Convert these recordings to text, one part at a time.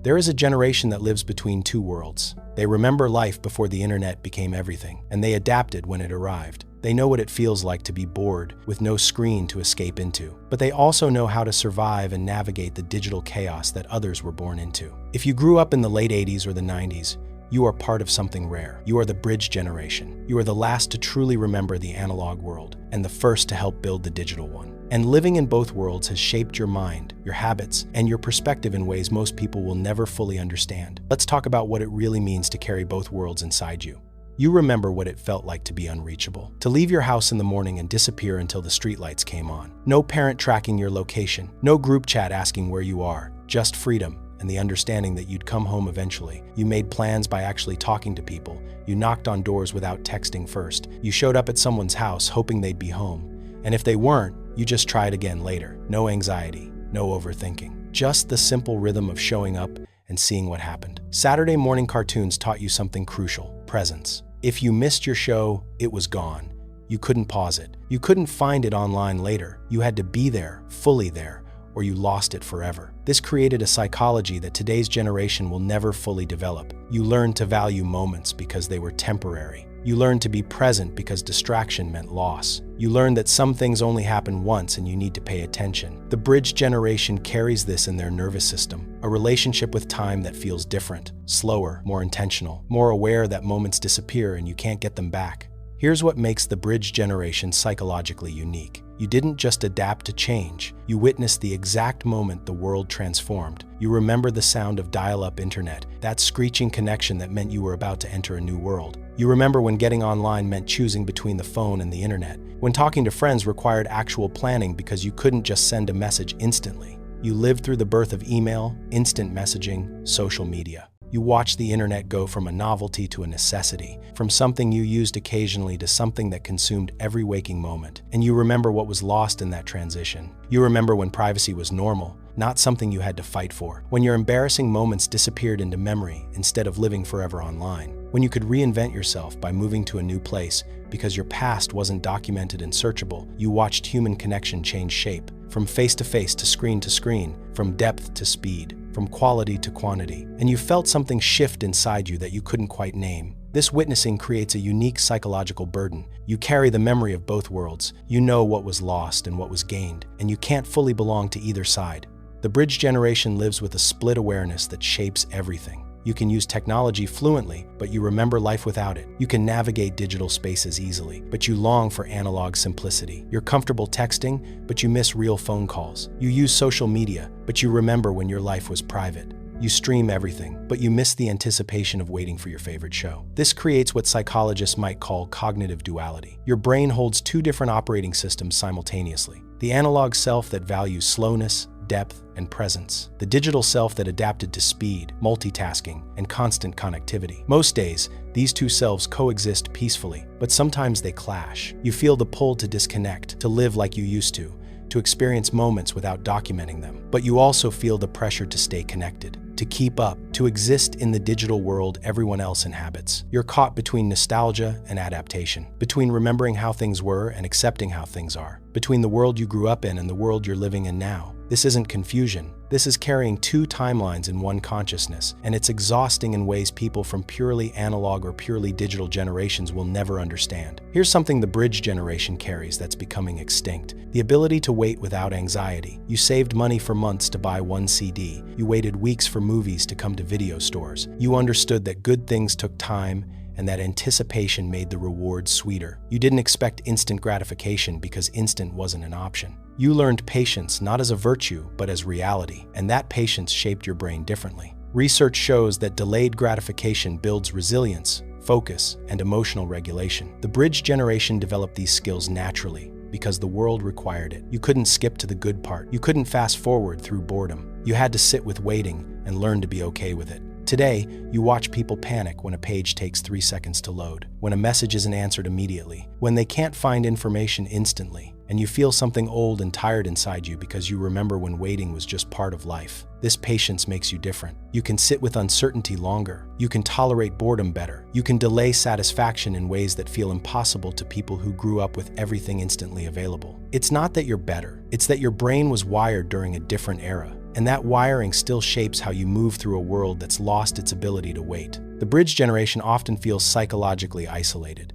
There is a generation that lives between two worlds. They remember life before the internet became everything, and they adapted when it arrived. They know what it feels like to be bored, with no screen to escape into. But they also know how to survive and navigate the digital chaos that others were born into. If you grew up in the late 80s or the 90s, you are part of something rare. You are the bridge generation. You are the last to truly remember the analog world, and the first to help build the digital one. And living in both worlds has shaped your mind, your habits, and your perspective in ways most people will never fully understand. Let's talk about what it really means to carry both worlds inside you. You remember what it felt like to be unreachable, to leave your house in the morning and disappear until the streetlights came on. No parent tracking your location, no group chat asking where you are, just freedom and the understanding that you'd come home eventually. You made plans by actually talking to people. You knocked on doors without texting first. You showed up at someone's house hoping they'd be home. And if they weren't, you just tried again later. No anxiety, no overthinking. Just the simple rhythm of showing up and seeing what happened. Saturday morning cartoons taught you something crucial: presence. If you missed your show, it was gone. You couldn't pause it. You couldn't find it online later. You had to be there, fully there, or you lost it forever. This created a psychology that today's generation will never fully develop. You learned to value moments because they were temporary. You learned to be present because distraction meant loss. You learned that some things only happen once and you need to pay attention. The bridge generation carries this in their nervous system, a relationship with time that feels different, slower, more intentional, more aware that moments disappear and you can't get them back. Here's what makes the bridge generation psychologically unique. You didn't just adapt to change. You witnessed the exact moment the world transformed. You remember the sound of dial-up internet, that screeching connection that meant you were about to enter a new world. You remember when getting online meant choosing between the phone and the internet, when talking to friends required actual planning because you couldn't just send a message instantly. You lived through the birth of email, instant messaging, social media. You watched the internet go from a novelty to a necessity, from something you used occasionally to something that consumed every waking moment. And you remember what was lost in that transition. You remember when privacy was normal, not something you had to fight for. When your embarrassing moments disappeared into memory instead of living forever online. When you could reinvent yourself by moving to a new place because your past wasn't documented and searchable. You watched human connection change shape, from face-to-face to screen, from depth to speed, from quality to quantity, and you felt something shift inside you that you couldn't quite name. This witnessing creates a unique psychological burden. You carry the memory of both worlds. You know what was lost and what was gained, and you can't fully belong to either side. The bridge generation lives with a split awareness that shapes everything. You can use technology fluently, but you remember life without it. You can navigate digital spaces easily, but you long for analog simplicity. You're comfortable texting, but you miss real phone calls. You use social media, but you remember when your life was private. You stream everything, but you miss the anticipation of waiting for your favorite show. This creates what psychologists might call cognitive duality. Your brain holds two different operating systems simultaneously: the analog self that values slowness, depth, and presence. The digital self that adapted to speed, multitasking, and constant connectivity. Most days, these two selves coexist peacefully, but sometimes they clash. You feel the pull to disconnect, to live like you used to experience moments without documenting them. But you also feel the pressure to stay connected, to keep up, to exist in the digital world everyone else inhabits. You're caught between nostalgia and adaptation, between remembering how things were and accepting how things are, between the world you grew up in and the world you're living in now. This isn't confusion. This is carrying two timelines in one consciousness, and it's exhausting in ways people from purely analog or purely digital generations will never understand. Here's something the bridge generation carries that's becoming extinct: the ability to wait without anxiety. You saved money for months to buy one CD. You waited weeks for movies to come to video stores. You understood that good things took time, and that anticipation made the reward sweeter. You didn't expect instant gratification because instant wasn't an option. You learned patience not as a virtue, but as reality, and that patience shaped your brain differently. Research shows that delayed gratification builds resilience, focus, and emotional regulation. The bridge generation developed these skills naturally because the world required it. You couldn't skip to the good part. You couldn't fast forward through boredom. You had to sit with waiting and learn to be okay with it. Today, you watch people panic when a page takes 3 seconds to load, when a message isn't answered immediately, when they can't find information instantly, and you feel something old and tired inside you because you remember when waiting was just part of life. This patience makes you different. You can sit with uncertainty longer. You can tolerate boredom better. You can delay satisfaction in ways that feel impossible to people who grew up with everything instantly available. It's not that you're better. It's that your brain was wired during a different era. and that wiring still shapes how you move through a world that's lost its ability to wait. The bridge generation often feels psychologically isolated.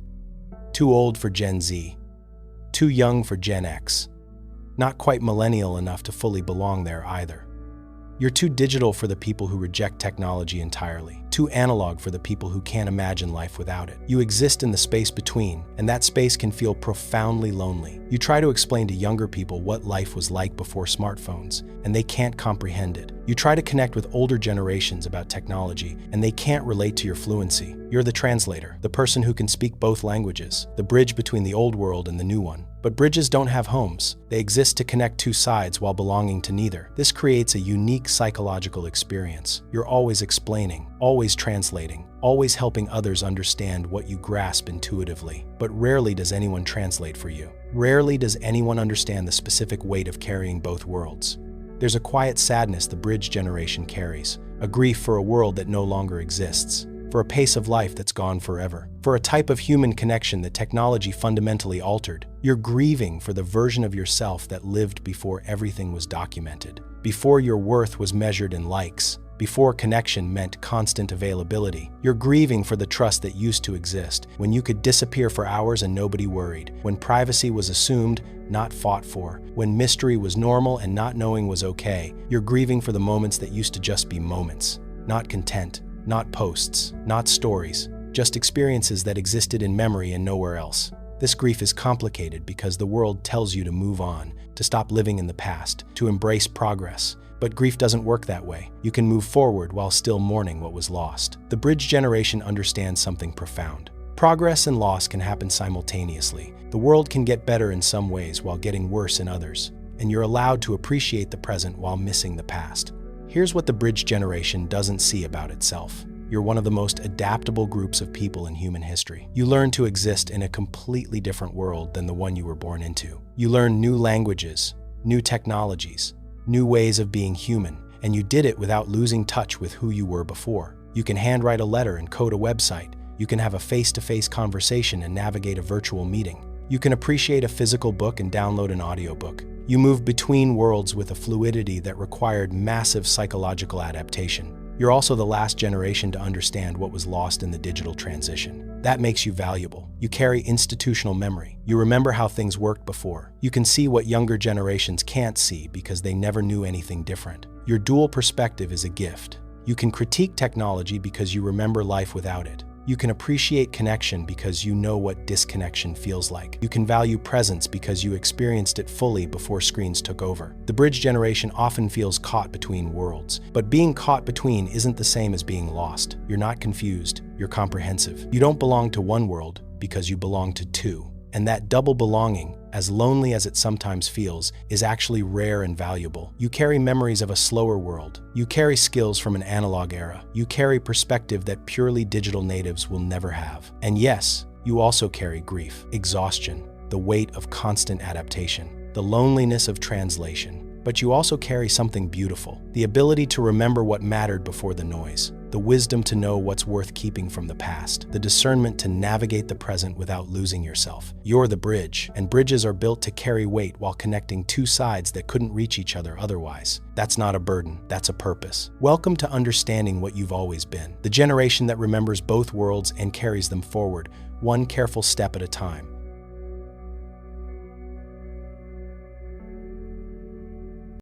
Too old for Gen Z. Too young for Gen X. Not quite millennial enough to fully belong there either. You're too digital for the people who reject technology entirely. Too analog for the people who can't imagine life without it. You exist in the space between, and that space can feel profoundly lonely. You try to explain to younger people what life was like before smartphones, and they can't comprehend it. You try to connect with older generations about technology, and they can't relate to your fluency. You're the translator, the person who can speak both languages, the bridge between the old world and the new one. But bridges don't have homes. They exist to connect two sides while belonging to neither. This creates a unique psychological experience. You're always explaining, always translating, always helping others understand what you grasp intuitively. But rarely does anyone translate for you. Rarely does anyone understand the specific weight of carrying both worlds. There's a quiet sadness the bridge generation carries, a grief for a world that no longer exists, for a pace of life that's gone forever, for a type of human connection that technology fundamentally altered. You're grieving for the version of yourself that lived before everything was documented, before your worth was measured in likes, before connection meant constant availability. You're grieving for the trust that used to exist, when you could disappear for hours and nobody worried, when privacy was assumed, not fought for, when mystery was normal and not knowing was okay. You're grieving for the moments that used to just be moments, not content, not posts, not stories, just experiences that existed in memory and nowhere else. This grief is complicated because the world tells you to move on, to stop living in the past, to embrace progress. But grief doesn't work that way. You can move forward while still mourning what was lost. The bridge generation understands something profound. Progress and loss can happen simultaneously. The world can get better in some ways while getting worse in others, and you're allowed to appreciate the present while missing the past. Here's what the bridge generation doesn't see about itself. You're one of the most adaptable groups of people in human history. You learn to exist in a completely different world than the one you were born into. You learn new languages, new technologies, new ways of being human, and you did it without losing touch with who you were before. You can handwrite a letter and code a website. You can have a face-to-face conversation and navigate a virtual meeting. You can appreciate a physical book and download an audiobook. You move between worlds with a fluidity that required massive psychological adaptation. You're also the last generation to understand what was lost in the digital transition. That makes you valuable. You carry institutional memory. You remember how things worked before. You can see what younger generations can't see because they never knew anything different. Your dual perspective is a gift. You can critique technology because you remember life without it. You can appreciate connection because you know what disconnection feels like. You can value presence because you experienced it fully before screens took over. The bridge generation often feels caught between worlds, but being caught between isn't the same as being lost. You're not confused, you're comprehensive. You don't belong to one world because you belong to two. And that double belonging, as lonely as it sometimes feels, is actually rare and valuable. You carry memories of a slower world. You carry skills from an analog era. You carry perspective that purely digital natives will never have. And yes, you also carry grief, exhaustion, the weight of constant adaptation, the loneliness of translation. But you also carry something beautiful, the ability to remember what mattered before the noise, the wisdom to know what's worth keeping from the past, the discernment to navigate the present without losing yourself. You're the bridge, and bridges are built to carry weight while connecting two sides that couldn't reach each other otherwise. That's not a burden, that's a purpose. Welcome to understanding what you've always been, the generation that remembers both worlds and carries them forward, one careful step at a time.